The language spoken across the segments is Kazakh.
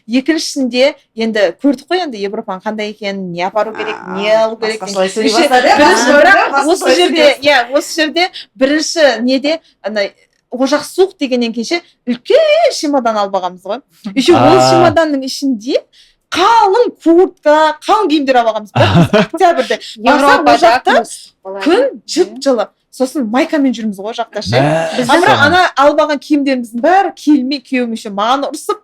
Екіншісінде енді көрдік қой енді Европаның қандай екенін, не апару керек, не алу керек. Осы жерде бірінші неде о жақ суық дегеннен кейін үлкен чемодан алып алғанбыз ғой. Еще ол чемоданның ішінде қалың куртка, қалың киімдер алып алғанбыз. Октябрьде. Европада күн жып-жылы. Сосын майкамен жүрміз ғой жақта ше. Ана алып алған киімдеріміздің бәрі келмей, күйеуім еще маған ұрсып,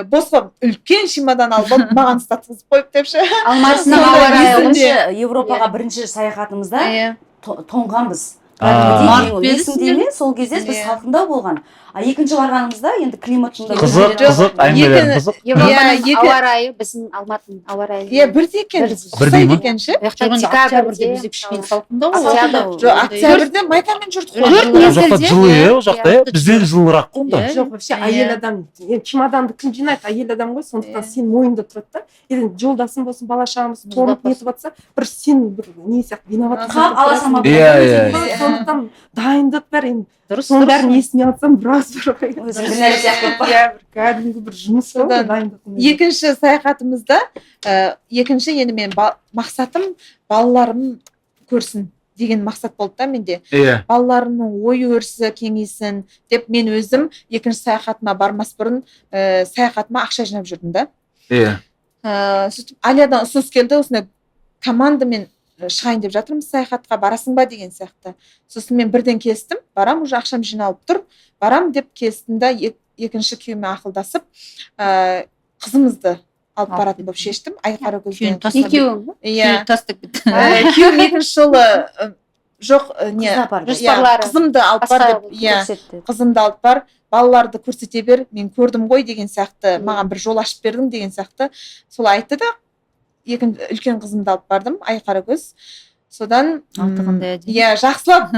босқа үлкен чемодан алып маған ұстатқызып қойып деп ше. Алматының ауа райы Европаға бірінші саяхатымызда тоңғанбыз. Есімде ме? Сол кезде біз салқында болған. Екінші барғанымызда енді климатында қызық әңгімелер қызық. Европаның ауа райы біздің Алматының ауа райы. Бірдей екен. Бірдей ме? Декабрьде бізде кішкене салқында ғой. Октябрьде майкамен жүрдік қой. Ол жақта жылы ол жақта бізден жылырақ қой онда. Жоқ, вообще әйел адам, чемоданды кім жинайды? Әйел адам ғой, сондықтан сен мойында тұрады да. Енді жолдасың болсын, бала шағамыз тоңып нетіп жатса, бір сен бір не сияқты виноват. Қап аласың ба? Сондықтан дайындық бар енді. Соның бәрін есіне алсам біраз кәдімгі бір жұмыс болды дайындық. Екінші саяхатымызда, екінші енді мен мақсатым балаларым көрсін деген мақсат болды да менде. Балаларымның ой өрісі кеңейсін деп мен өзім екінші саяхатыма бармас бұрын саяхатыма ақша жинап жүрдім да. Сөйтіп Алиядан ұсыныс келді, осындай командамен шығайын деп жатырмыз саяхатқа, барасың ба деген сияқты. Сосын мен бірден келістім, барам, уже ақшам жиналып тұр, барам деп келістім да, екінші күйеуіме ақылдасып, қызымызды алып баратын болып шештім. Айқара көзбен. Екеуің? Иә. Күйеуің екінші жолы жоқ, не, қызымды алып бар деп, қызымды алып бар, балаларды көрсете бер, мен көрдім ғой деген сияқты, маған бір жол ашып бердің деген сияқты. Сол айтты да, үлкен қызымды алып бардым, айқара көз. Содан жақсылап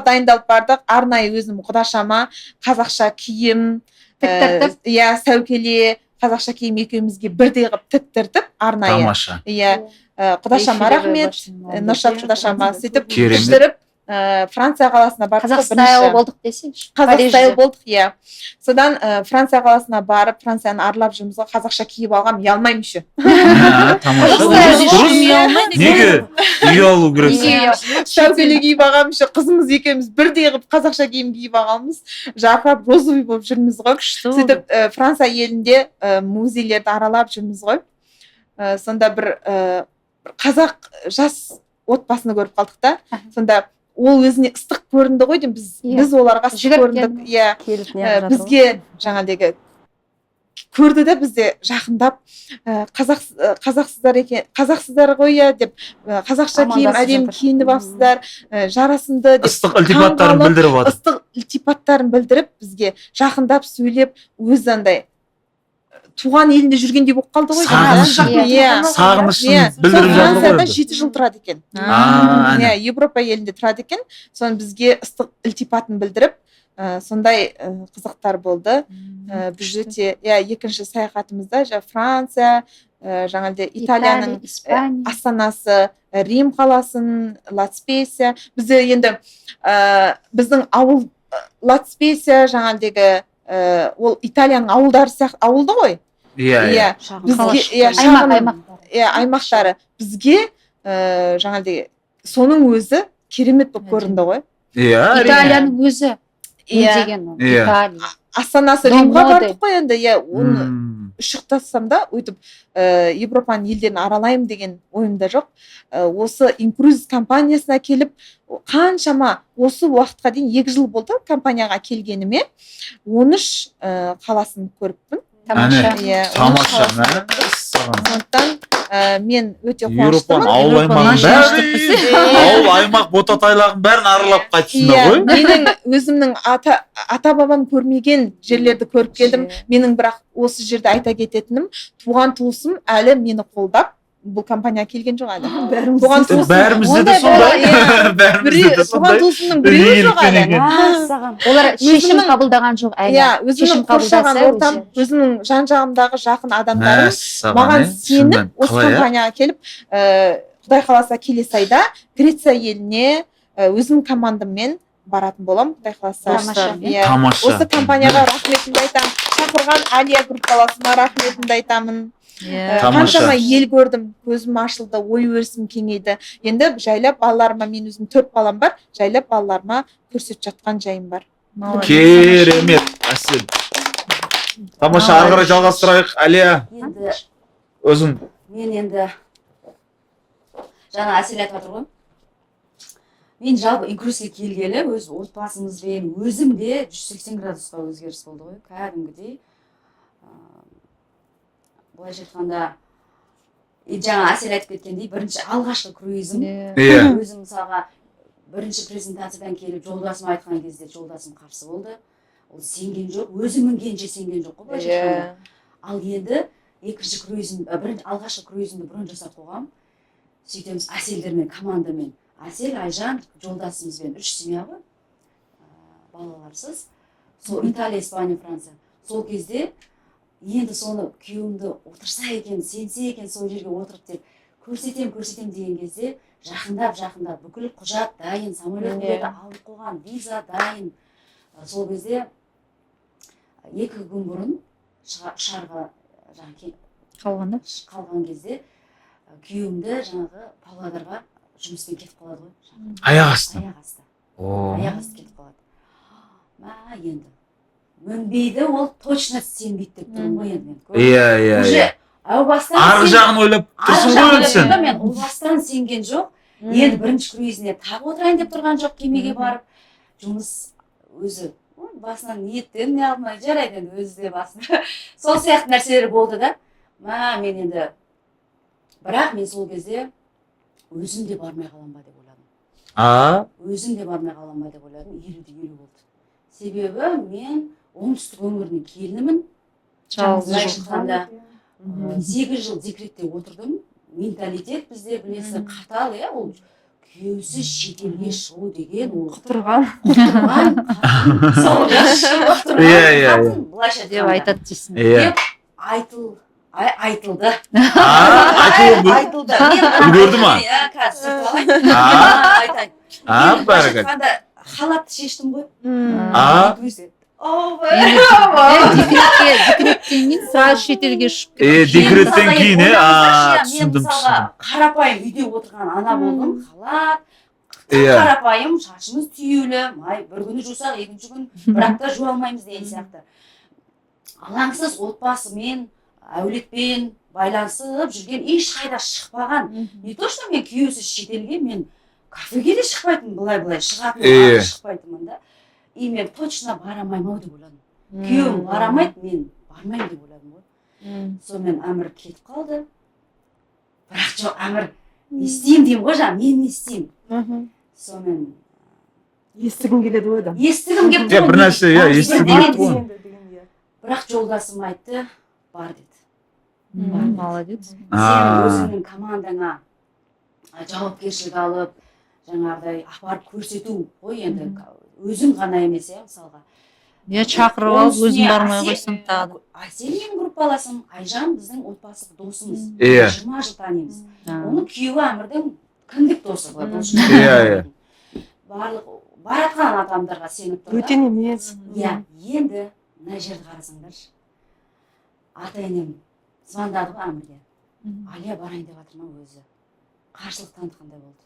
дайындалып бардық. Арнайы өзім құдашама қазақша киім, сәукеле, қазақша киім екеумізге бірдей қылып тіктіртіп, арнайы. Тамаша. Құдашама рахмет, Нұршат құдашама сөйтіп піштіріп, Франция қаласына бардық. Қазақстайлы болдық десеңші. Қазақстайлы болдық, иә. Содан Франция қаласына барып, Францияны аралап жүрміз ғой, қазақша киіп алғам, ұялмаймын ше. Неге? Ұялу керек. Сәукеле киіп алғам ше, қызымыз екеуміз бірдей қылып қазақша киім киіп алғанбыз. Жапырап розовый болып жүрміз ғой. Сөйтіп Франция елінде музейлерді аралап жүрміз ғой. Сонда бір қазақ жас отбасыны көріп қалдық та. Сонда ол өзіне ыстық көрінді ғой деймін, біз оларға ыстық көріндік. Бізге жаңағыдегі көрді де бізде жақындап, қазақсыздар ғой деп, қазақша киім әдемі киініп алыпсыздар, жарасымды деп ыстық ілтипаттарын білдіріп отыр. Ыстық ілтипаттарын білдіріп бізге жақындап сөйлеп, өз андай туған елінде жүргендей болып қалды ғой. Сағынышын білдіріп жатыр ғой. Францияда 7 жыл тұрады екен. Европа елінде тұрады екен. Соны бізге ыстық ілтипатын білдіріп, сондай қызықтар болды. Біз өте, екінші саяхатымызда Франция, жаңағыдай Италияның астанасы, Рим қаласын, Ла-Спезия. Бізде енді біздің ауыл Ла-Спезия жаңағыдегі ол Италияның ауылдары сияқты ауылды ғой. Аймақтары. Бізге жаңағыдай соның өзі керемет болып көрінді ғой. Италияның өзі не деген ол? Италия. Астанасы Римға бардық қой енді. Оны ұшықтасам да, өйтіп Европаның елдерін аралаймын деген ойымда жоқ. Осы инкруз компаниясына келіп, қаншама осы уақытқа дейін 2 жыл болды компанияға келгеніме, 13 қаласын көріппін. Тамаша. Сондықтан мен өте қуаныштымын. Ауыл аймақ ботатайлағын бәрін аралап қайтысында ғой. Менің өзімнің ата бабам көрмеген жерлерді көріп келдім. Менің бірақ осы жерде айта кететінім, туған туысым әлі мені қолдап бұл компанияға келген жоқ әлі. Бәрімізде де сондай. Туған туысымның біреуі жоқ әлі. Олар шешім қабылдаған жоқ әлі. Өзімнің қоршаған ортам, өзімнің жан жағымдағы жақын адамдарым маған сеніп осы компанияға келіп Құдай қаласа келесі айда Греция еліне өзімнің командаммен баратын боламын, Құдай қаласа. Тамаша. Осы компанияға рахметімді айтамын. Шақырған Алия группаласыма рахметімді айтамын. Қаншама ел көрдім, көзім ашылды, ой өрісім кеңейді. Енді жайлап балаларыма, мен өзім 4 балам бар, жайлап балаларыма көрсетіп жатқан жайым бар. Керемет, әсел. Тамаша, ары қарай жалғастырайық. Алия, Енді өзің. мен енді жаңа әсел айтып жатыр ғой. Мен жалпы инкрузге келгелі өз отбасымызбен өзім де 180 градусқа өзгеріс болды ғой. Кәдімгідей. Былайша айтқанда, жаңа әсел айтып кеткендей, бірінші алғашқы круизім. Өзім мысалға бірінші презентациядан келіп жолдасым айтқан кезде жолдасым қарсы болды. Ол сенген жоқ, өзі мінгенше сенген жоқ қой былайша айтқанда. Ал енді екінші круизім, алғашқы круизімді бұрын жасап қойғам. Сөйтеміз әселдермен, командамен. Әсел, Айжан, жолдасымызбен 3 семья ғой, балаларсыз. Сол Италия, Испания, Франция. Сол кезде енді соны күйеуімді отырса екен, сенсе екен сол жерге отырып деп көрсетем деген кезде жақындап бүкіл құжат дайын, самолет билеті алып қойған, виза дайын. Сол кезде 2 күн бұрын ұшарға қалған кезде күйеуімді жаңағы Павлодарға жұмыспен кетіп қалады ғой. Аяқ асты. Аяқ асты кетіп қалады. Енді мінбейді, ол точно сенбейді деп тұрмын ғой енді мен. Иә. Уже әубастан Арғы жағын ойлап тұрсың ғой сен. Мен ұлбастан сенген жоқ. Енді бірінші круизіне тағы отырайын деп тұрған жоқ, кемеге барып. Жұмыс өзі басынан ниеттен не алмай жарайды енді өзі де басында. Сол сияқты нәрселер болды да. Мен енді бірақ мен сол кезде өзім де бармай қалам ба деп ойладым. Өзім де бармай қалам ба деп ойладым. 50-50 болды. Себебі мен оңтүстік өңірінің келінімін. Шыққанда 8 жыл декретте отырдым. Менталитет бізде білесіз қатал, ол күйеусіз шетелге шығу деген ол құтырған сол жас шығып тұрған қатын былайша деп айтады дейсің. Деп айтылды. Айтылды. Үлгерді ма? Айтайын. Халатты шештім ғой. Декреттен кейін сразу шетелге ұшып кетті. Декреттен кейін, түсіндім. Қарапайым үйде отырған ана болдым, халат, қарапайым, шашымыз түйелі, бір күні жусақ, екінші күн, бірақ та жуа алмаймыз деген сияқты. Алаңсыз отбасымен, әулетпен байланысып жүрген, ешқайда шықпаған. Не то, что мен күйеусіз шетелге, мен кафеге де шықпайтын, былай шығатын, шықпайтынмын да. И мен точно барамаймау деп ойладым. Күйеуім барамайды, мен бармаймын деп ойладым ғой. Сонымен әмір кетіп қалды. Бірақ жоқ, әмір естеймін деймін ғой жаңа, мен не естеймін. Сонымен естігім келеді ғой да. Естігім келіп тұр. Бір нәрсе, естігім келіп тұр. Бірақ жолдасым айтты, бар деді. Молодец. Сен өзіңнің командаңа жауапкершілік алып, жаңағыдай апарып көрсету ғой енді. Өзің ғана емес, мысалға. Шақырып алып, өзің бармай қойсаң тағы. Әсел менің группаласым, Айжан біздің отбасылық досымыз. 20 жыл танимыз. Оның күйеуі Әмірдің кіндік досы ғой. Барлық баратқан адамдарға сеніп тұр. Бөтен емес. Енді мына жерді қарасаңдаршы. Ата-енем звондады ғой Әмірге. Алия барайын деп жатыр ма өзі. Қарсылық танытқандай болды.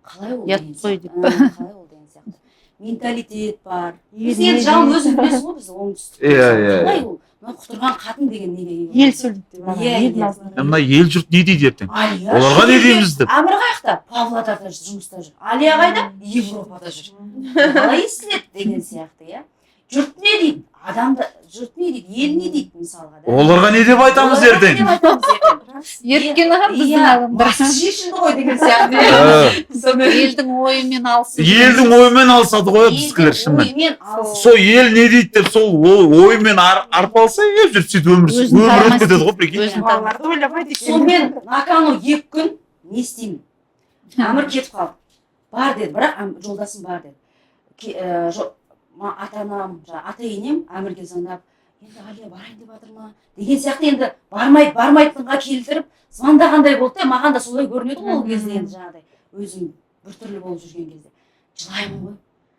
Қалай ол деген сияқты. Менталитет бар. Біз енді жалын өзің білесіз ғой біз оңтүстік. Қалай ол? Құтырған қатын деген неге? Ел сөйлейді. Мына ел жұрт не дейді ертең? Оларға не дейміз деп? Әмір қаяқта? Павлодарда жұмыста жүр. Алия қайда? Европада жүр. Қалай естіледі деген сияқты, жұрт не дейді? Адамды жұрт не дейді? Ел не дейді мысалға? Оларға не деп айтамыз ертең? Ерткен біздің адамдар. Шешінді ғой деген сияқты. Елдің ойымен алысып. Елдің ойымен алысады ғой біздікілер шынымен. Сол ел не дейді деп сол ойымен арпалса, жүріп сөйтіп өмір өтіп кетеді ғой, прикинь. Балаларды ойламайды екен. Сонымен накану 2 күн не істеймін? Әмір кетіп қалды. Бар деді, бірақ жолдасым бар деді. Ата-енем Әмірге звондап, енді Алия барайын деп жатыр ма деген сияқты енді бармайтынға келтіріп звондағандай болды да, маған да солай көрінеді ғой ол кезде, енді жаңағыдай өзім біртүрлі болып жүрген кезде жылаймын ғой,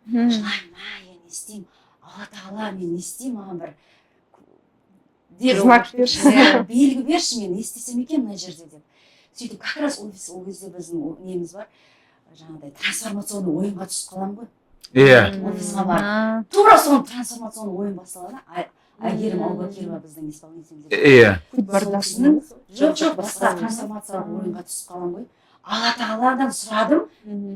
жылаймын, не істеймін, алла тағала, мен не істеймін, маған бір знак берші, белгі берші, мен не істесем екен мына жерде деп. Сөйтіп как раз ол кезде біздің неміз бар, жаңағыдай трансформационный ойынға түсіп қаламын ғой. Офисқа барып тура соның трансформационный ойын басталады. Айгерім Аубакирова біздің исполнительіміз. Жоқ, басқа трансформациялық ойынға түсіп қаламын ғой. Алла тағаладан сұрадым,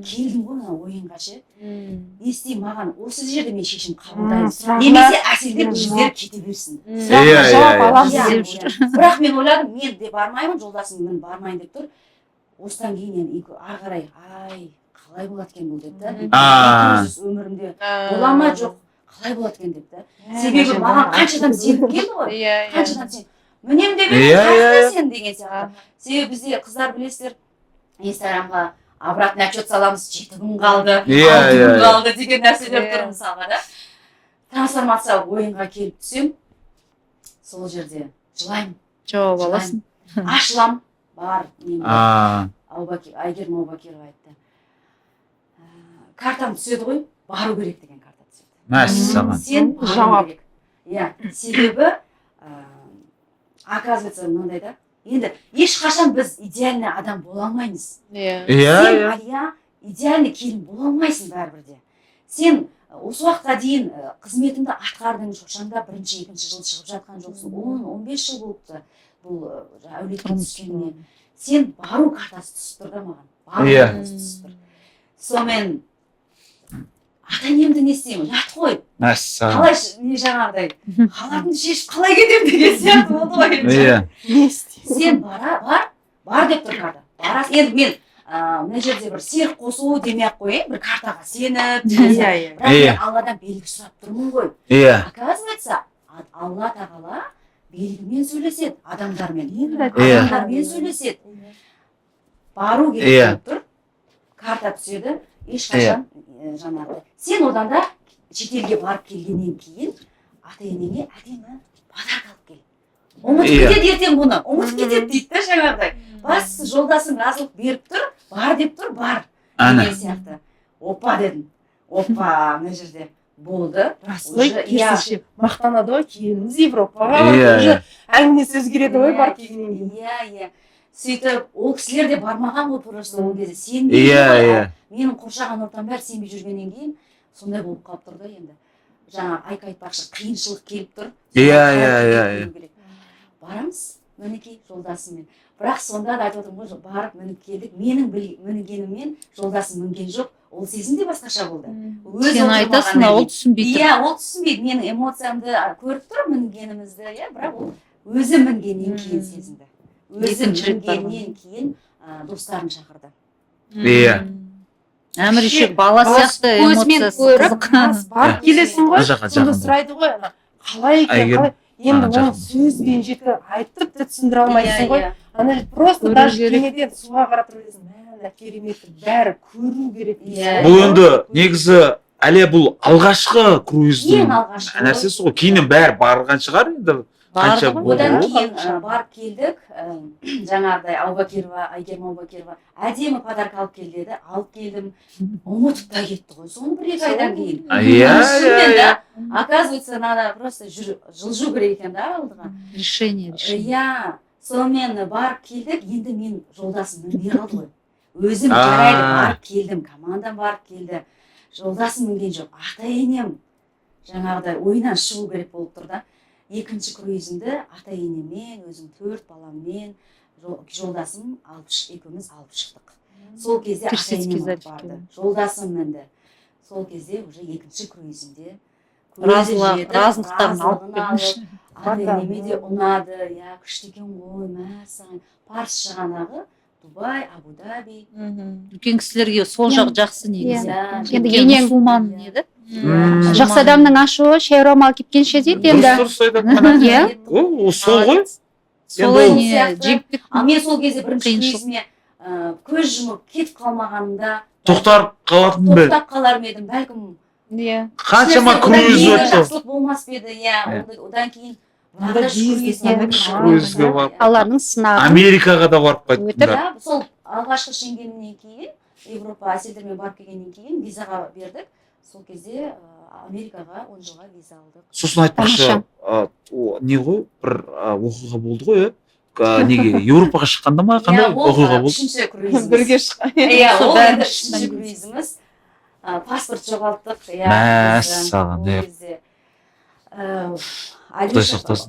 келдім ғой мына ойынға ше. Не істеймін, маған осы жерде мен шешім қабылдаймын. Немесе әселдеп өздері кете берсін. жауап аламыз. Бірақ мен ойладым, мен де бармаймын, жолдасым мен бармайын деп тұр. Осыдан кейін енді ары қарай, қалай болады екен бұл деп та. Өмірімде бола ма жоқ, қалай болады екен деп та. Себебі маған қаншадан сеніп келді ғой. Қаншадан сеніп. Мінем деп еді, сен деген сияқты. Себебі бізде қыздар білесіздер, Инстаграмға обратный отчет саламыз, 7 күн қалды, 6 күн қалды деген нәрселер тұр мысалға да. Трансформациялық ойынға келіп түсем, сол жерде жылаймын. Жауап аласың. Ашылам, бар. Айгерім Аубакирова айтты. Картам түседі ғой, бару керек деген карта түседі. Мәссаған. Сен жауап керек. Себебі, оказывается, мынандай да, енді ешқашан біз идеальный адам бола алмаймыз. Сен, Алия, идеальный келін бола алмайсың бәрібірде. Сен осы уақытқа дейін қызметіңді атқардың, шошаңда бірінші, екінші жыл шығып жатқан жоқсың. 10-15 жыл болыпты бұл әулетке түскеніне. Сен бару картасы түсіп тұр да маған. Бару картасы түсіп тұр. Сонымен ата-енемді не істеймін? Ұят қой. Қалай жаңағыдай, қаларымды шешіп қалай кетемін деген сияқты болды ғой. Не істеймін? Сен бар деп тұр карта. Барасың. Енді мен мына жерде бір серік қосу демей-ақ қояйын, бір картаға сеніп, бірақ мен Алладан белгі сұрап тұрмын ғой. Оказывается, Алла тағала белгімен сөйлеседі, адамдармен сөйлеседі. Бару керек болып тұр, карта түседі, ешқашан жаңағы. Сен одан да шетелге барып келгеннен кейін ата-енеңе әдемі подарка алып кел. Ұмытып кетеді ертең бұны, ұмытып кетеді дейді да жаңағыдай. Бастысы жолдасың разылық беріп тұр, бар деп тұр, бар. Деген сияқты. Опа дедім. Опа, мына жерде болды. Расылы керісінше мақтанады ғой, келініміз Европаға. Әңгімесі өзгереді ғой, бар келгеннен кейін. Сөйтіп, ол кісілер де бармаған ғой просто ол кезде. Сенбей менің қоршаған ортам бәрі сенбей жүргеннен кейін сондай болып қалып тұрды енді. Жаңа айтпақшы қиыншылық келіп тұр. Барамыз, мінекей жолдасыммен. Бірақ сонда да айтып отырмын ғой, барып мініп келдік. Менің мінгеніммен жолдасым мінген жоқ. Ол сезім де басқаша болды. Сен айтасың, ол түсінбейді. Ол түсінбейді. Менің эмоциямды көріп тұр мінгенімізді, бірақ ол өзі мінгеннен кейін сезінді. Өзі мінгеннен кейін достарын шақырды. Әмірше бала сияқты эмоциясы көріп, барып келесің ғой, сонда сұрайды ғой, қалай екен, енді оны сөзбен жеткі айтып та түсіндіре алмайсың ғой. Ана просто даже кенеден суға қарап тұрасың, мә, керемет, бәрі көру керек. Бұл енді негізі әле бұл алғашқы круиздің нәрсесі ғой. Кейіннен бәрі барған шығар енді. Одан кейін барып келдік, жаңағыдай Айгерім Аубакирова әдемі подарка алып кел деді, алып келдім, ұмытып та кетті ғой, соны 1-2 айдан кейін. Шынымен да, оказывается, надо просто жылжу керек екен да алдыға. Решение. Сонымен барып келдік, енді мен жолдасым мінбей қалды ғой. Өзім жарайды барып келдім, командам барып келді, жолдасым мінген жоқ, ата-енем жаңағыдай ойынан шығу керек болып тұр да. Екінші круизімді ата-енемен, өзім 4 баламмен, жолдасым екеуміз алып шықтық. Сол кезде ата-енем барды, жолдасым мінді. Сол кезде уже екінші круизімде разылықтарын алып келдім. Ата-енеме де ұнады, күшті екен ғой, мәссаған. Парс жағанағы Дубай, Абу-Даби. Үлкен кісілерге сол жақ жақсы негізі. Енді енем мұсылман еді. Жақсы адамның ашуы шайрам алып кеткенше дейді енді. Сол ғой. Солай не жеңіп кеттім. Мен сол кезде бірінші круизіме көз жұмып кетіп қалмағанымда тоқтап қалатын ба? Тоқтап қалар ма едім, бәлкім Иә. Қаншама круиз өтті. Жақсылық болмас па еді, иә. Одан кейін Круизге барып. Алланың сынағы. Америкаға да барып қайттыңдар. Сол алғашқы шенгеннен кейін, Европа әселдермен барып келгеннен кейін визаға бердік. Сол кезде Америкаға 10 жылға виза алдық. Сосын айтпақшы, не ғой, бір оқиға болды ғой, неге Еуропаға шыққанда ма қандай оқиға болды? Үшінші круизіміз. Бірге шыққан. Иә, ол енді үшінші круизіміз. Паспорт жоғалттық. Мәссаған,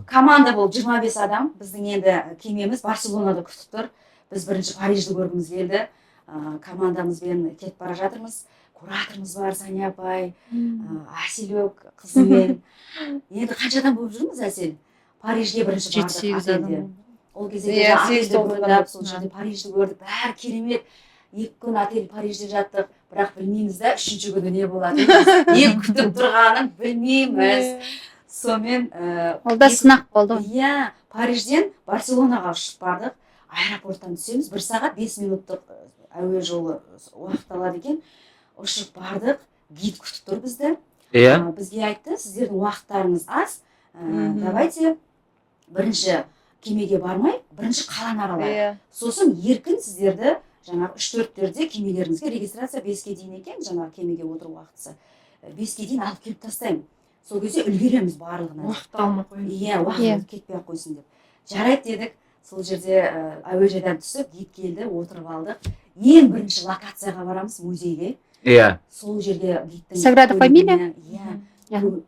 команда бол 25 адам. Біздің енді кемеміз Барселонада күтіп тұр. Біз бірінші Парижді көргіміз келді. Командамызбен кетіп бара жатырмыз. Кураторымыз бар, Саня апай, Әселек қызымен. Енді қаншадан болып жүрміз, Әсел? Парижге бірінші бардық отельде. Ол кезде отельде көрдік, сол жерде Парижді көрдік. Бәрі керемет. 2 күн отель Парижде жаттық. Бірақ білмейміз да, 3-ші күні не болады. Не күтіп тұрғанын білмейміз. Сонымен Ол да сынақ болды. Иә, Парижден Барселонаға ұшып бардық. Аэропорттан түсеміз, 1 сағат 5 минуттық әуе жолы уақыт алады екен. Ұшып бардық, гид күтіп тұр бізді. Бізге айтты, сіздердің уақыттарыңыз аз. Давайте бірінші кемеге бармай, бірінші қаланы аралайық. Сосын еркін сіздерді жаңағы 3-4-терде кемелеріңізге регистрация 5-ке дейін екен, жаңағы кемеге отыру уақытысы. 5-ке дейін алып келіп тастаймын. Сол кезде үлгереміз барлығына. Уақыт алмай қойын. Иә, уақыт кетпей ақ қойсын деп. Жарайды дедік. Сол жерде әуежайдан түсіп, гид келді, отырып алдық. Ең бірінші локацияға барамыз, музейге. Иә. Сол жерге гидтің Саграда Фамилия?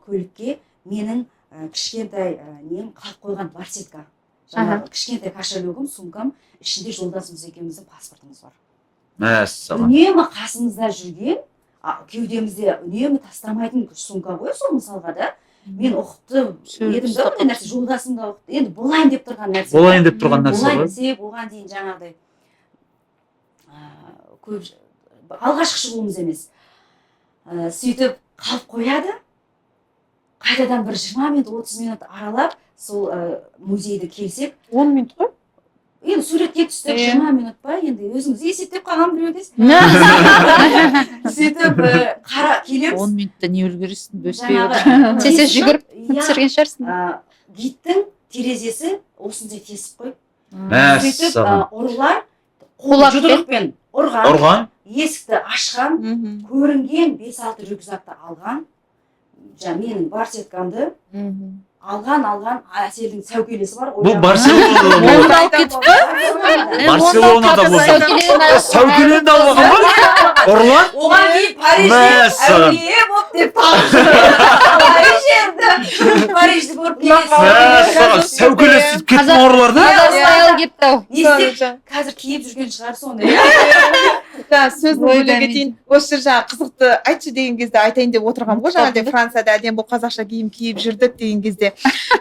Көлікке менің кішкентай нем қалып қойған барсетка. Жаңағы кішкентай кошелегім, сумкам, ішінде жолдасымыз екеуміздің паспортымыз бар. Мәссаған. Үнемі қасымызда жүрген, кеудемізде үнемі тастамайтын сумка ғой, сол мысалға да. Мен ұқты едім да, ондай нәрсе, жолдасым да ұқты. Енді болайын деп тұрған нәрсе. Болайын деп тұрған нәрсе болайын ғой. десек, оған дейін жаңағыдай алғашқы шығуымыз емес. Сөйтіп қалып қояды. Қайтадан бір 20 минут, 30 минут аралап, сол музейді келсек. 10 минут қой? Енді суретке түстік, 20 минут па, енді өзіңіз есептеп қалған біреудес. Сөйтіп келеміз. 10 минутта не үлгересің, бөспей отыр. Сесе жүгіріп түсірген шығарсың. Гидтің терезесі осындай тесіп қойып. Мәссаған. Сөйтіп ұрылар Құлақпен ұрған. Есікті ашқан, көрінген 5-6 рюкзакты алған. Менің барсеткамды алған Әселдің сәукелесі бар. Бұл Барселонада болды. Барселонада болды. Сәукелені алған ба? Ұрлан? Оған дейін Парижде әулие боп деп Парижді көріп келесің. Сәукелесі кетті ұрыларды? Стайл кетті. Қазір киіп жүрген шығар соны. Сөздің бөлігі кетейін. Осы жаңа қызықты айтшы деген кезде айтайын деп отырғам ғой. Жаңағыдай Францияда әдем бұл қазақша киім киіп жүрдік деген кезде.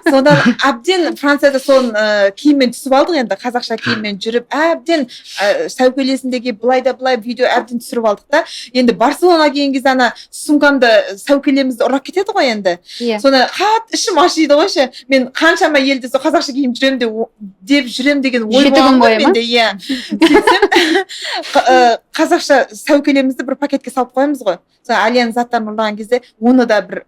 Содан әбден Францияда сон киіммен түсіп алдық енді, қазақша киіммен жүріп, әбден сәукелесіндегі былай да былай видео әбден түсіріп алдық та. Енді Барселонаға келген кезде ана сумкамды сәукелемізді ұрап кетеді ғой енді. Соны қат ішім ашиды ғой ше. Мен қаншама елде сол қазақша киім жүрем деп жүрем деген ой болған ғой менде. Иә. Сөйтсем қазақша сәукелемізді бір пакетке салып қоямыз ғой. Сол Алияның заттарын ұрлаған кезде оны да бір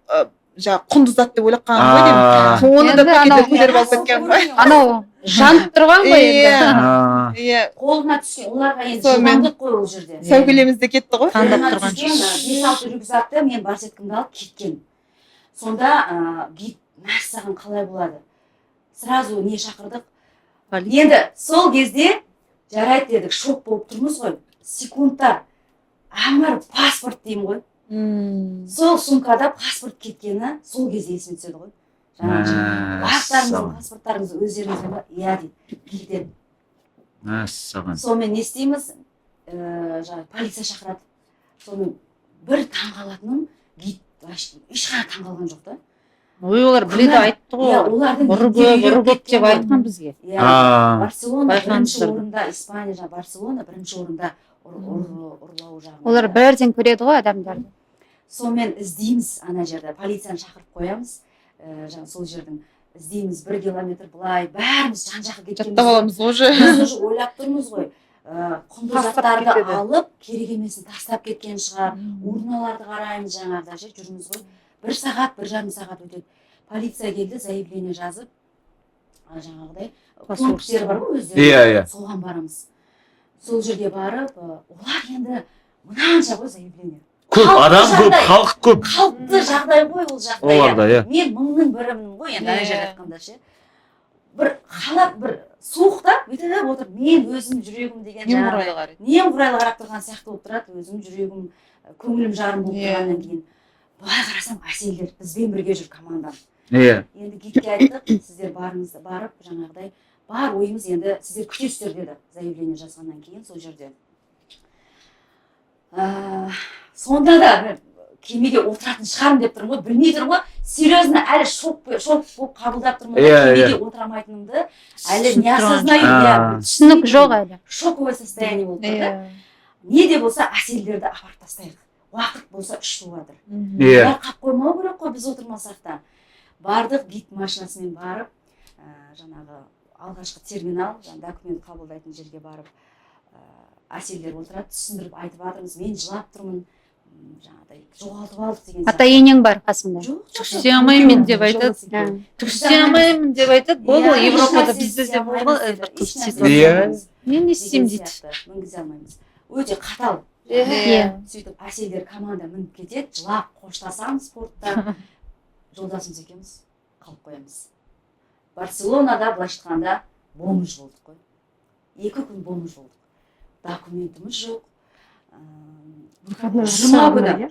құнды зат деп ойлап қалған ғой деймін. Оны да пакетке көтеріп алып кеткен ғой. Анау жанып тұрған ғой енді. Иә. Қолына түскен, оларға енді жылдамдық қой ол жерде. Сәукелеміз де кетті ғой. Қолына түскен 5-6 рюкзакты мен барсеткімді алып кеткен. Сонда гид мәссаған қалай болады? Сразу не шақырдық? Енді сол кезде жарайды дедік, шок болып тұрмыз ғой. Секундтар. Амар паспорт деймін ғой. Сол сумкада паспорт кеткені сол кезде есіме түседі ғой. Бақтарыңыз, паспорттарыңыз өздеріңізде ма? Иә дейді. Кетеді. Мәссаған. Сонымен не істейміз? Полиция шақырады. Сонымен бір таңғалатыным гид ешқандай таңғалған жоқ та. Ой, олар біледі айтты ғой. Ұры көп деп айтқан бізге. Барселона бірінші орында, Испания, Барселона бірінші орында ұрлау жағында. Олар бірден көреді ғой адамдарды. Сонымен іздейміз ана жерде, полицияны шақырып қоямыз. Сол жердің іздейміз 1 километр былай, бәріміз жан-жаққа кеткенбіз. Жаттап аламыз уже. Біз уже ойлап тұрмыз ғой. құнды заттарды алып керек емесін тастап кеткен шығар, урналарды қараймыз жаңағыда ше жүрміз ғой, 1 сағат 1,5 сағат өтеді, полиция келді, заявление жазып жаңағыдай пункттер бар ғой өздері, соған барамыз. Сол жерге барып, олар енді мынанша ғой заявление. Көп адам көп, халық көп. Қалыпты жағдай ғой ол жағдай. Мен 1000-ның бірімін ғой енді ана жерде айтқанда ше. Бір қалап бір суықта бүйтіп отыр, мен өзім жүрегім деген жаңағы немқұрайлы қарап тұрған сияқты болып тұрады, өзім жүрегім, көңілім жарым болып тұрғаннан кейін. Былай қарасам әселдер бізбен бірге жүр командам. Енді гидке айттық, сіздер барыңыздар, барып жаңағыдай бар ойымыз енді сіздер күтесіздер деді заявление жазғаннан кейін сол жерде. Сонда да кемеге отыратын шығармын деп тұрмын ғой, білмей тұрмын ғой, серьезно әлі шок болып қабылдап тұрмын ғой, кемеге отырамайтынымды, әлі не осознаю, түсінік жоқ әлі. Шоковое состояние болып тұрды. Не де болса әселдерді апарып тастайық. Уақыт болса 3 туадыр. Олар қап қоймау керек қой біз отырмасақ та. Бардық, гид машинасымен барып, жаңағы алғашқы терминал, документ қабылдайтын жерге барып, әселдер отырады, түсіндіріп айтып жатырмыз, мен жылап тұрмын, жаңағыдай жоғалтып алдық деген сияқты. Ата енең бар қасында. Түкісе алмаймын деп айтады. Түкісе алмаймын деп айтады. Бұл Европада бізде де болған бір қыз ситуация. Мен не істеймін дейді. Мінгізе алмаймыз. Өте қатал. Сөйтіп әселдер команда мініп кетеді, жылап қоштасамыз спортта. Жолдасымыз екеуміз қалып қоямыз. Барселонада былайша айтқанда бомж болдық қой. 2 күн бомж болдық. Документіміз жоқ. Жұма күні.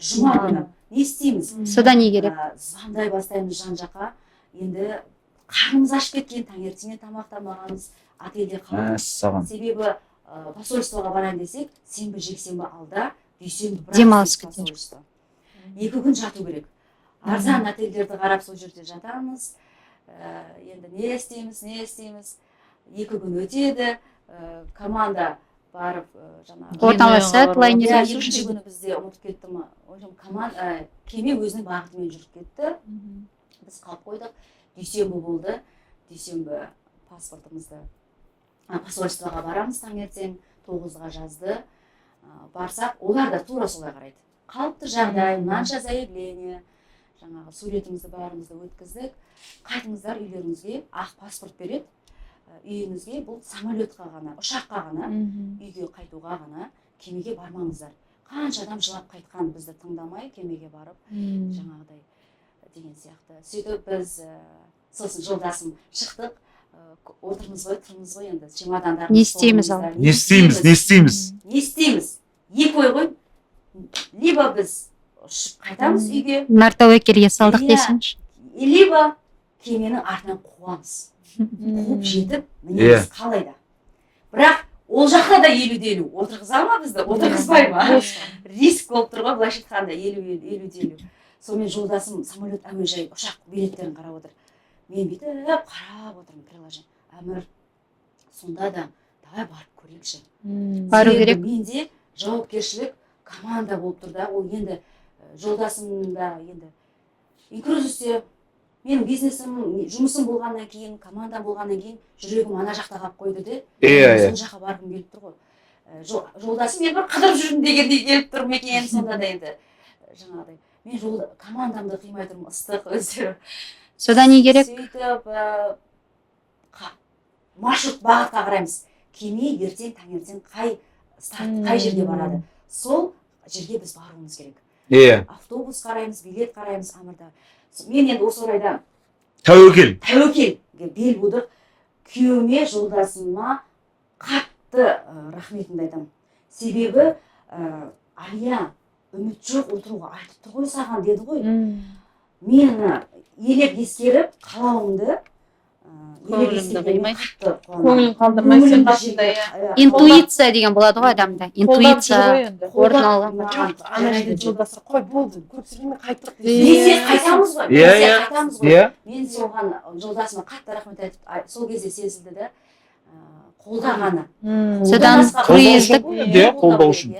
Не істейміз? Содан не керек? Звондай бастаймыз жан-жаққа. Енді қарнымыз ашып кеткен, таңертеңнен тамақтанбағанбыз, отельде қалдық. Себебі посольствоға барайын десек, сенбі жексенбі алда, дүйсенбі демалыс күтер. 2 күн жату керек. Арзан отельдерді қарап сол жерде жатамыз. Енді не істейміз? 2 күн өтеді. Команда барып жаңағы орталасады, лайнерге екінші күні бізде ұмытып кеттім. Кеме өзінің бағытымен жүріп кетті. Біз қалып қойдық. Дүйсенбі болды. Дүйсенбі паспортымызды посольствоға барамыз таңертең 9-ға жазды. Барсақ, олар да тура солай қарайды. Қалыпты жағдай, мынанша заявление, жаңағы суретімізді бәрімізді өткіздік. Қайтыңыздар үйлеріңізге, ақ паспорт береді. Үйіңізге бұл самолетқа ғана, ұшаққа ғана, үйге қайтуға ғана, кемеге бармаңыздар. Қанша адам жылап қайтқан бізді тыңдамай, кемеге барып, жаңағыдай деген сияқты. Сөйтіп біз сосын жолдасым шықтық, отырмыз ғой енді чемодандарымыз. Не істейміз ал? Не істейміз? 2 ой ғой. Либо біз қайтамыз үйге. Нартәуекелге салдық десеңші. Либо кеменің артынан қуамыз. Қуып жетіп, мінеміз қалайда. Бірақ ол жақта да 50-50. Отырғыза ма бізді? Отырғызбай ма? Риск болып тұр ғой, былайша айтқанда 50-50. Сонымен жолдасым самолет, әуежай, ұшақ билеттерін қарап отыр. Мен бүйтіп қарап отырмын приложение. Әмір, сонда да давай барып көрейікші. Бару керек. Менде жауапкершілік команда болып тұр да, ол енді жолдасымда енді инкрузусте менің бизнесім, жұмысым болғаннан кейін, команда болғаннан кейін жүрегім ана жақта қалып қойды де, сол жаққа барғым келіп тұр ғой. Жолдасым мен бір қыдырып жүрмін дегендей келіп тұр екен, сонда да енді жаңағыдай. Мен командамды қимай тұрмын, ыстық өздері. Содан не керек? Сөйтіп маршрут бағытқа қараймыз. Кеме ертең таңертең қай жерге барады. Сол жерге біз баруымыз керек. Автобус қараймыз, билет қараймыз Амырда. Мен енді осы орайда тәуекел бел будық. Күйеуіме, жолдасыма қатты рахметімді айтамын. Себебі Алия үміт жоқ, отыруға айтып тұр ғой саған деді ғой. Мен елеп ескеріп қалауымды көңілін қалдырмай сен қасында. Интуиция деген болады ғой адамда. Интуиция орын алған. Ана жерде жолдасы қой болды, көп сөйлемей қайттық. Несе қайтамыз ғой. Мен соған жолдасыма қатты рахмет айтып, сол кезде сезілді де қолдағаны. Содан круиздік қолдау үшін.